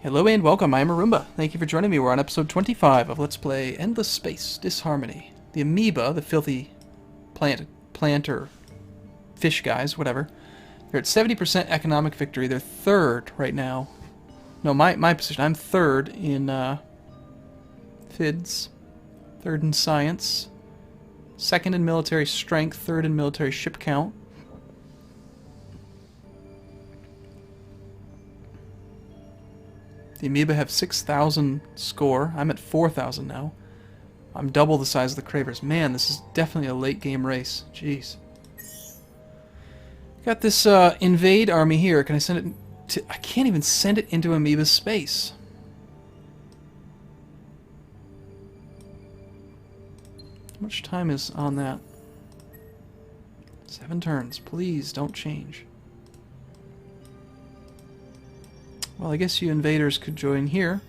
Hello and welcome, I'm Arumba. Thank you for joining me. We're on episode 25 of Let's Play Endless Space Disharmony. The amoeba, the filthy plant or fish guys, whatever, they're at 70% economic victory. They're third right now. No, my position, I'm third in FIDS, third in science, second in military strength, third in military ship count. The amoeba have 6,000 score. I'm at 4,000 now. I'm double the size of the cravers. Man, this is definitely a late game race. Jeez. Got this invade army here. Can I send it to... I can't even send it into amoeba space. How much time is on that? 7 turns. Please don't change. Well, I guess you invaders could join here.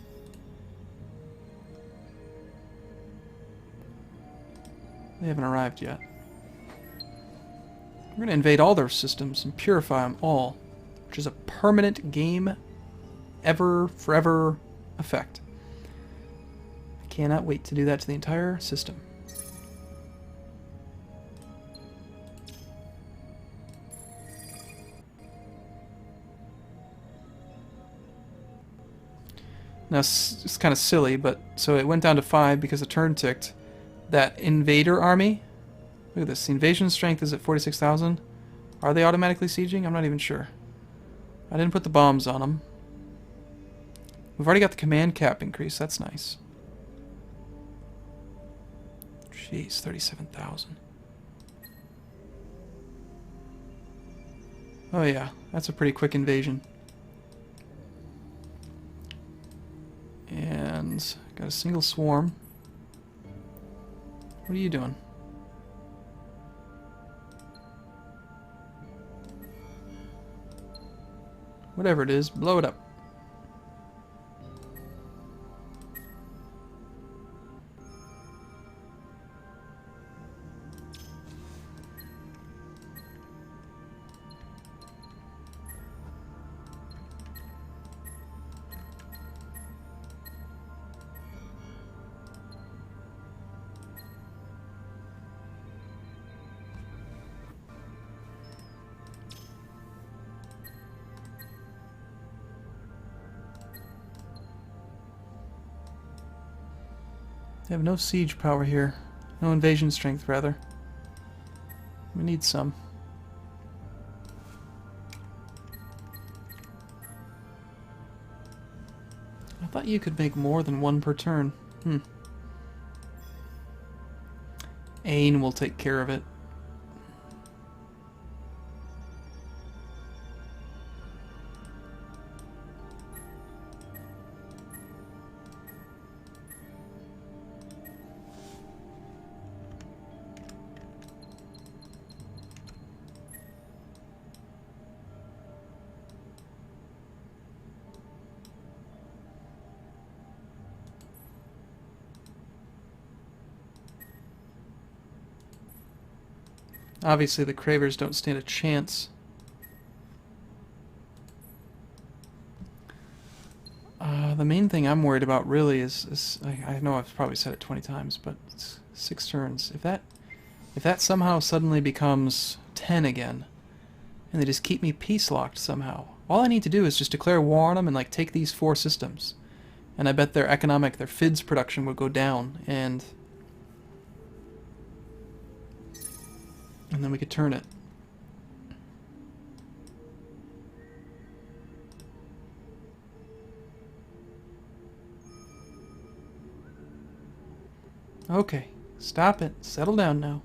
They haven't arrived yet. We're going to invade all their systems and purify them all, which is a permanent game, ever, forever effect. I cannot wait to do that to the entire system. Now, it's kind of silly, but so it went down to 5 because the turn ticked. That invader army, look at this, the invasion strength is at 46,000. Are they automatically sieging? I'm not even sure. I didn't put the bombs on them. We've already got the command cap increase, that's nice. Jeez, 37,000. Oh yeah, that's a pretty quick invasion. And got a single swarm. What are you doing? Whatever it is, blow it up. They have no siege power here. No invasion strength, rather. We need some. I thought you could make more than 1 per turn. Ain will take care of it. Obviously, the cravers don't stand a chance. The main thing I'm worried about really is I know I've probably said it 20 times, but it's 6 turns. If that somehow suddenly becomes 10 again, and they just keep me peace locked somehow, all I need to do is just declare war on them and like take these 4 systems, and I bet their FIDS production would go down, and then we could turn it. Okay, stop it. Settle down now.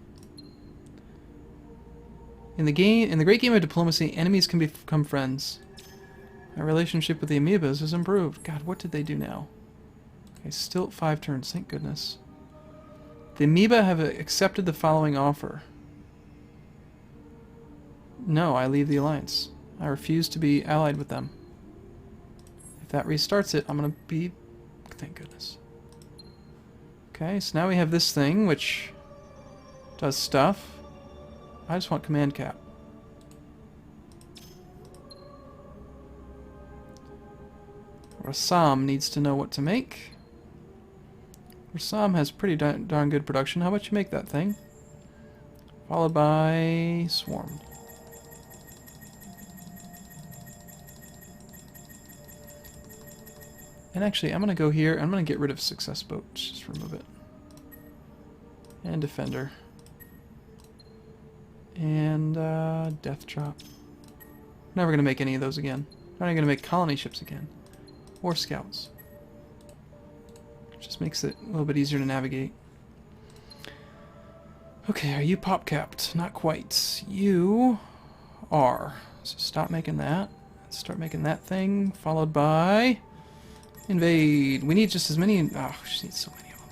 In the great game of diplomacy, enemies can become friends. My relationship with the amoebas has improved. God, what did they do now? Okay, still 5 turns, thank goodness. The amoeba have accepted the following offer. No, I leave the alliance. I refuse to be allied with them. If that restarts it, I'm gonna be... Thank goodness. Okay, so now we have this thing, which does stuff. I just want command cap. Rassam needs to know what to make. Rassam has pretty darn good production. How about you make that thing? Followed by Swarm. And actually, I'm going to go here. I'm going to get rid of Success Boat. Just remove it. And Defender. And Death Drop. Never going to make any of those again. Not even going to make colony ships again. Or scouts. Just makes it a little bit easier to navigate. Okay, are you pop capped? Not quite. You are. So stop making that. Let's start making that thing. Followed by... Invade. We need just as many... Oh, she needs so many of them.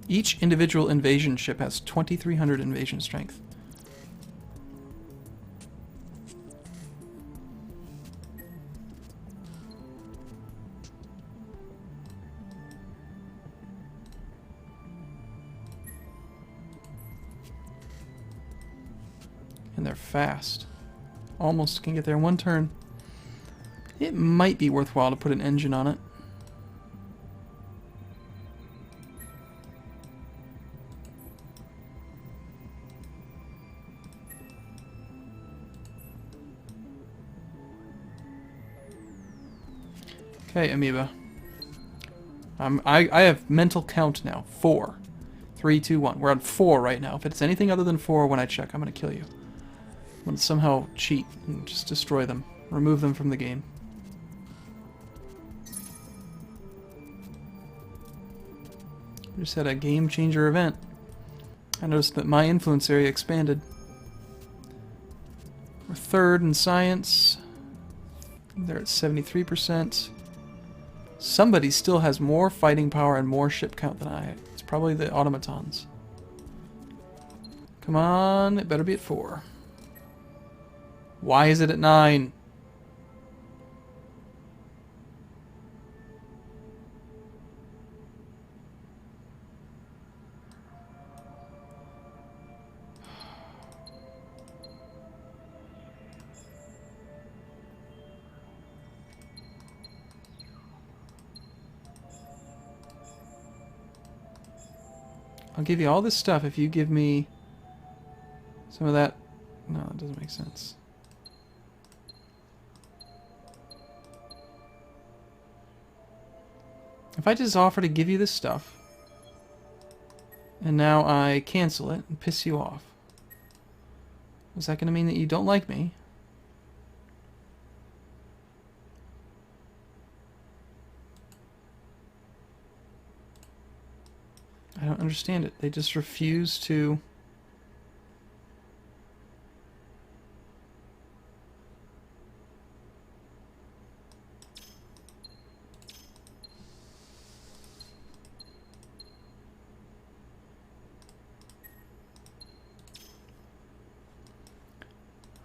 Each individual invasion ship has 2,300 invasion strength. And they're fast. Almost can get there in one turn. It might be worthwhile to put an engine on it. Okay, Amoeba. I have mental count now. 4. 3, 2, 1. We're on 4 right now. If it's anything other than 4 when I check, I'm going to kill you. I'm going to somehow cheat and just destroy them. Remove them from the game. We just had a game changer event. I noticed that my influence area expanded. We're 3rd in science. They're at 73%. Somebody still has more fighting power and more ship count than I. It's probably the automatons. Come on, it better be at 4. Why is it at 9? I'll give you all this stuff if you give me some of that. No, it doesn't make sense. If I just offer to give you this stuff, and now I cancel it and piss you off, is that going to mean that you don't like me? I don't understand it. They just refuse to...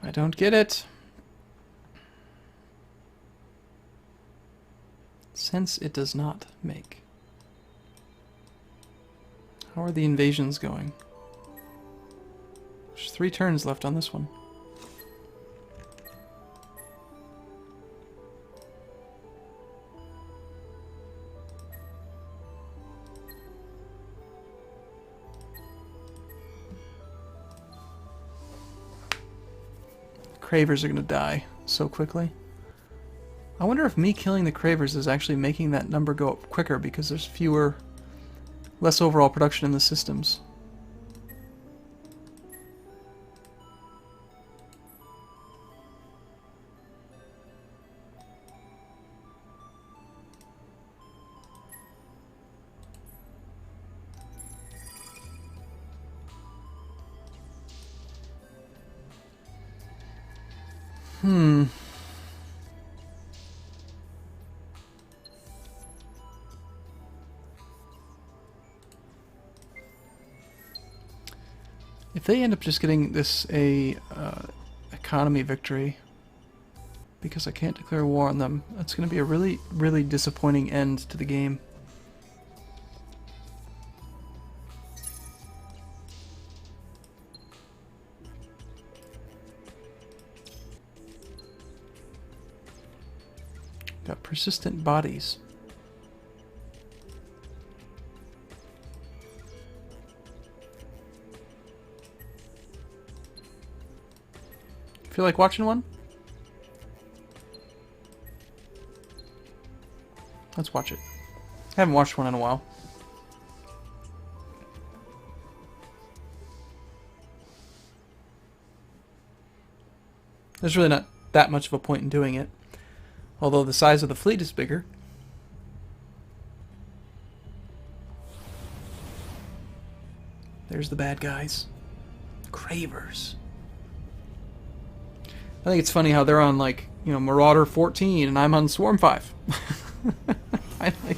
I don't get it. Sense it does not make. How are the invasions going? There's 3 turns left on this one. Cravers are going to die so quickly. I wonder if me killing the cravers is actually making that number go up quicker because there's less overall production in the systems. If they end up just getting this a economy victory because I can't declare war on them. That's going to be a really, really disappointing end to the game. Got persistent bodies. Feel like watching one? Let's watch it. I haven't watched one in a while. There's really not that much of a point in doing it. Although the size of the fleet is bigger. There's the bad guys. Cravers. I think it's funny how they're on, like, you know, Marauder 14 and I'm on Swarm 5. I like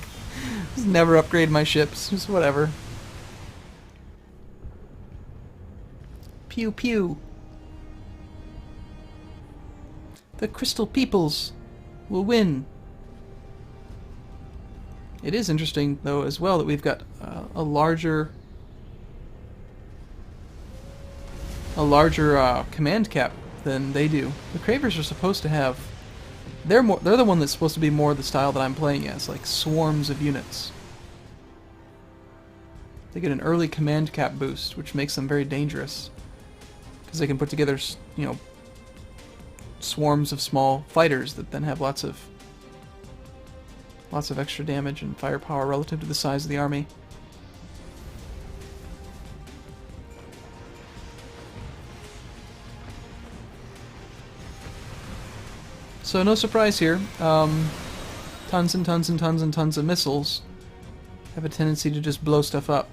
just never upgrade my ships, just whatever. Pew pew. The Crystal Peoples will win. It is interesting, though, as well, that we've got a larger command cap than they do. The Cravers are supposed to have... They're the one that's supposed to be more the style that I'm playing as, like swarms of units. They get an early command cap boost, which makes them very dangerous. Because they can put together, you know, swarms of small fighters that then have lots of extra damage and firepower relative to the size of the army. So no surprise here. Tons and tons and tons and tons of missiles have a tendency to just blow stuff up.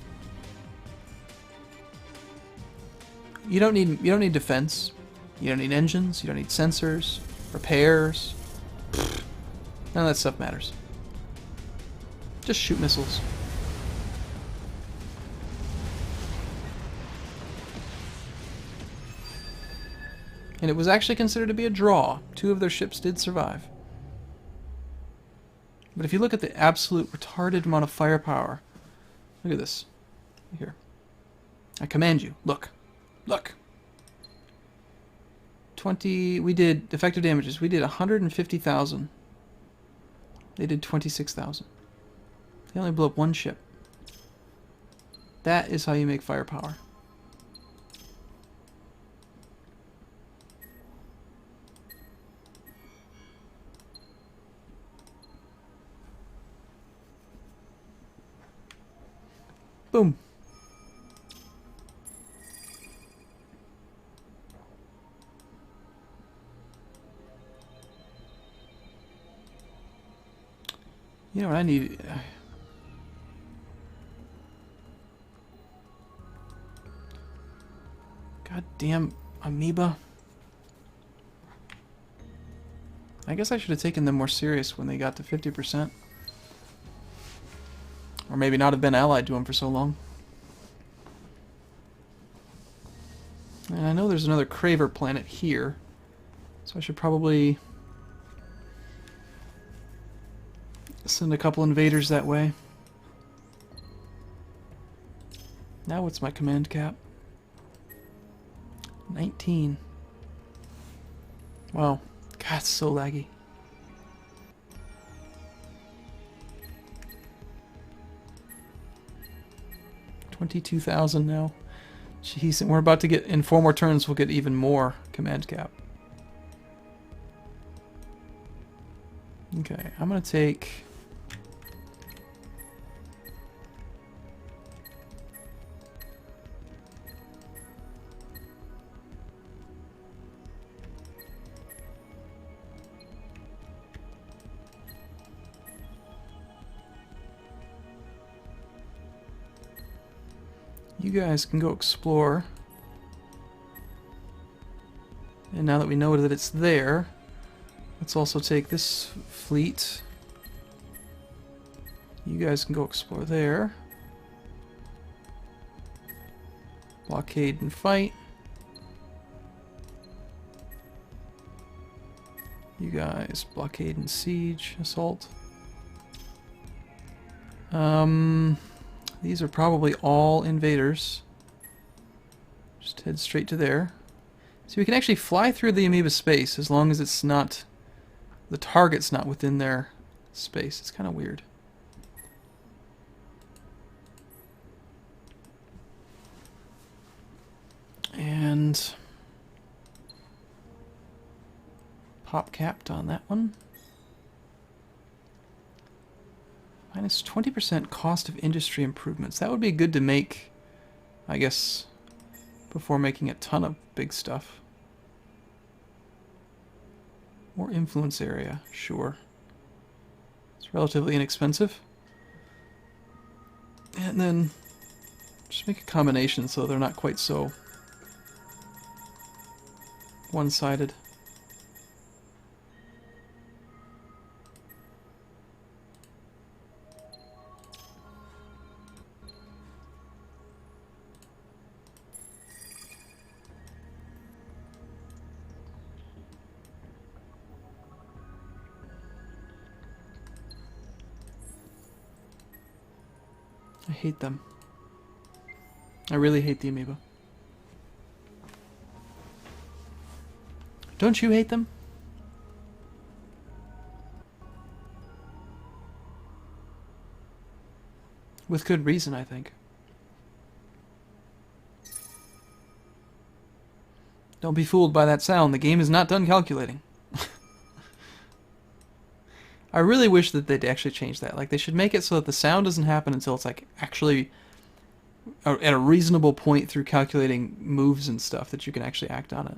You don't need defense. You don't need engines. You don't need sensors, repairs. None of that stuff matters. Just shoot missiles. And it was actually considered to be a draw. 2 of their ships did survive. But if you look at the absolute retarded amount of firepower, look at this. Here. I command you. Look. Look. 20... We did effective damages. We did 150,000. They did 26,000. They only blew up 1 ship. That is how you make firepower. Boom. You know what I need? Goddamn amoeba. I guess I should have taken them more serious when they got to 50%. Or maybe not have been allied to them for so long. And I know there's another Craver planet here. So I should probably send a couple invaders that way. Now what's my command cap? 19. Wow. God, it's so laggy. $22,000 now. Jeez, and we're about to get, in 4 more turns, we'll get even more command cap. Okay, I'm gonna take... You guys can go explore. And now that we know that it's there, let's also take this fleet. You guys can go explore there. Blockade and fight. You guys, blockade and siege, assault. These are probably all invaders. Just head straight to there. So we can actually fly through the amoeba space as long as it's not... the target's not within their space. It's kind of weird. And... pop capped on that one. Minus 20% cost of industry improvements. That would be good to make, I guess, before making a ton of big stuff. More influence area, sure. It's relatively inexpensive. And then just make a combination so they're not quite so one-sided. I hate them. I really hate the amoeba. Don't you hate them? With good reason, I think. Don't be fooled by that sound. The game is not done calculating. I really wish that they'd actually change that. Like, they should make it so that the sound doesn't happen until it's, like, actually at a reasonable point through calculating moves and stuff that you can actually act on it.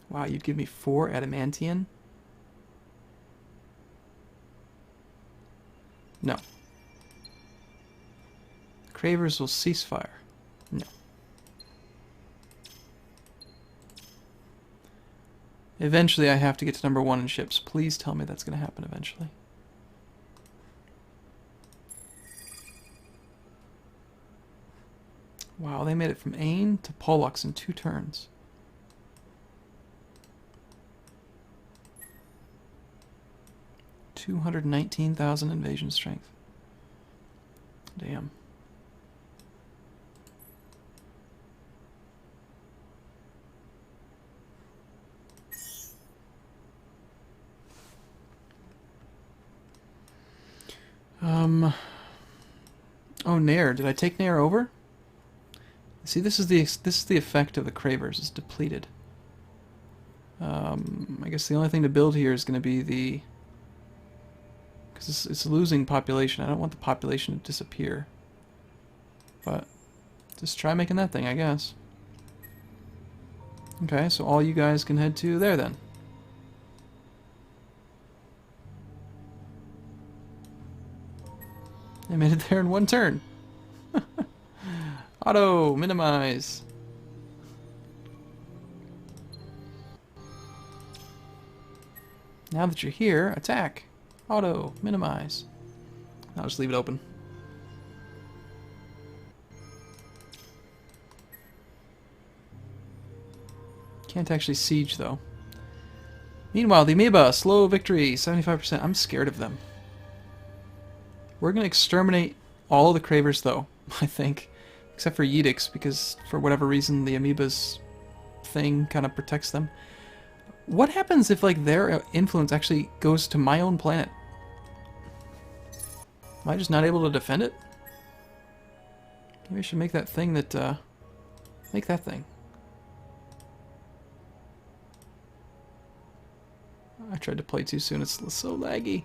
Wow, you'd give me 4 adamantium? No. Cravers will cease fire. No. Eventually I have to get to number 1 in ships. Please tell me that's going to happen eventually. Wow, they made it from Ain to Pollux in 2 turns. $219,000 invasion strength. Damn. Oh, Nair. Did I take Nair over? See, this is the effect of the cravers. It's depleted. I guess the only thing to build here is going to be the... because it's losing population. I don't want the population to disappear. But just try making that thing, I guess. Okay, so all you guys can head to there then. They made it there in 1 turn. Auto, minimize. Now that you're here, attack. Auto, minimize. I'll just leave it open. Can't actually siege though. Meanwhile, the amoeba, slow victory, 75%. I'm scared of them. We're going to exterminate all of the cravers, though, I think. Except for Yidix, because for whatever reason the amoeba's thing kind of protects them. What happens if, like, their influence actually goes to my own planet? Am I just not able to defend it? Maybe I should make that thing that, make that thing. I tried to play too soon, it's so laggy.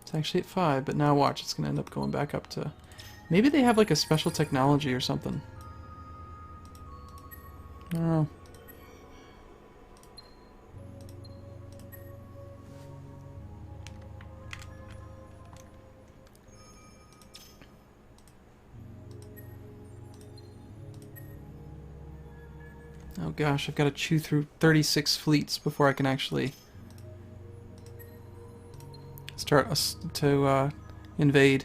It's actually at 5, but now watch, it's going to end up going back up to... Maybe they have like a special technology or something. I don't know. Oh gosh, I've got to chew through 36 fleets before I can actually start to invade.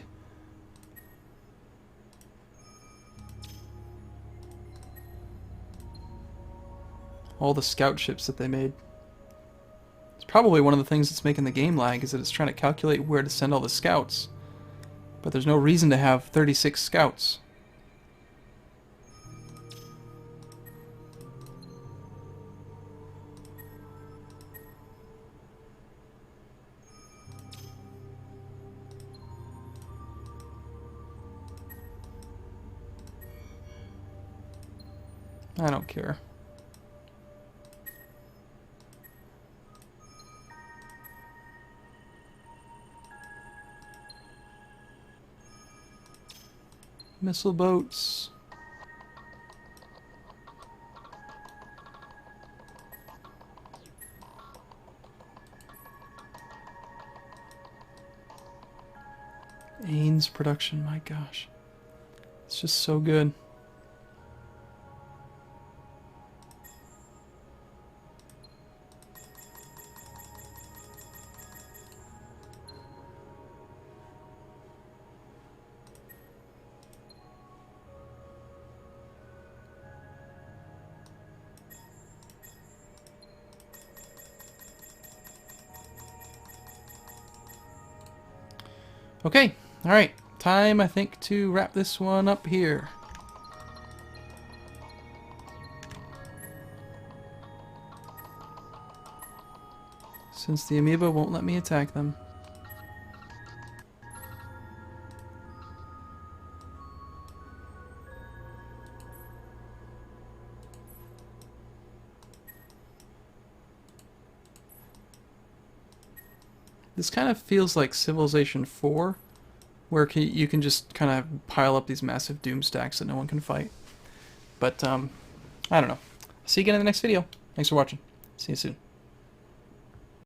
All the scout ships that they made. It's probably one of the things that's making the game lag, is that it's trying to calculate where to send all the scouts. But there's no reason to have 36 scouts. I don't care. Missile boats. Ains production, my gosh. It's just so good. Okay, alright. Time, I think, to wrap this one up here. Since the amoeba won't let me attack them. This kind of feels like Civilization 4, where you can just kind of pile up these massive doom stacks that no one can fight. But, I don't know. See you again in the next video. Thanks for watching. See you soon.